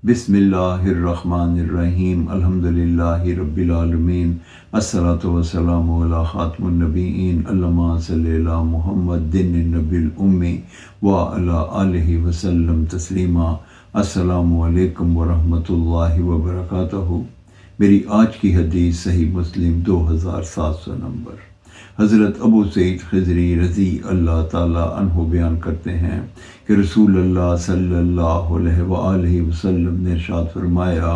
बिस्मिल्लाहिर्रहमानिर्रहीम अल्हम्दुलिल्लाहि रब्बिल आलमीन अस्सलातु वस्सलामु अला खातिमुन नबिय्यीन अल्लमा सल्ली अला मुहम्मदिन नबिल उम्मी व अला आलिहि वसल्लम तस्लीमा। अस्सलामु अलैकुम व रहमतुल्लाहि व बरकातहू। मेरी आज की हदीस सही मुस्लिम 2700 नंबर। हज़रत अबू सईद ख़िज़री रज़ी अल्लाह ताला अन्हु बयान करते हैं कि रसूल अल्लाह सल्लल्लाहु अलैहि वसल्लम ने इरशाद फरमाया,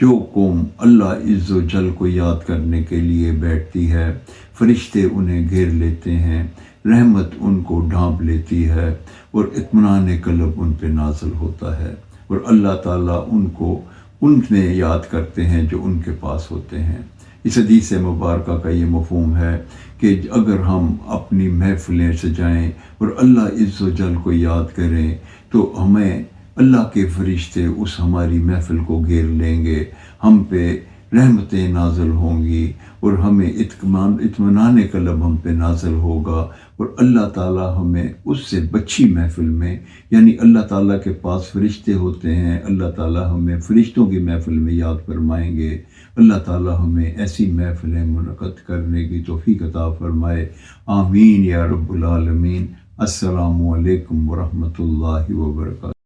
जो कौम अल्लाह इज़्ज़ व जल को याद करने के लिए बैठती है, फ़रिश्ते उन्हें घेर लेते हैं, रहमत उनको ढांप लेती है और इत्मीनान क़ल्ब उन पे नाज़िल होता है, और अल्लाह ताला उनको उनमें याद करते हैं जो उनके पास होते हैं। इस हदीस मुबारका का ये मफ़हूम है कि अगर हम अपनी महफ़िलें सजाएं और अल्लाह इज़्ज़ व जल को याद करें तो हमें अल्लाह के फ़रिश्ते उस हमारी महफ़िल को घेर लेंगे, हम पे रहमतें नाज़िल होंगी और हमें इत्मीनान क़ल्ब हम पे नाज़िल होगा, और अल्लाह ताला हमें उससे बच्ची महफ़िल में, यानी अल्लाह ताला के पास फ़रिश्ते होते हैं, अल्लाह ताला हमें फ़रिश्तों की महफ़िल में याद फरमाएंगे। अल्लाह ताला हमें ऐसी महफ़िलें मुनक़्क़द करने की तौफ़ीक़ अता फ़रमाए। आमीन या रब्बुल आलमीन। अस्सलामु अलैकुम व रहमतुल्लाहि व बरकातहू।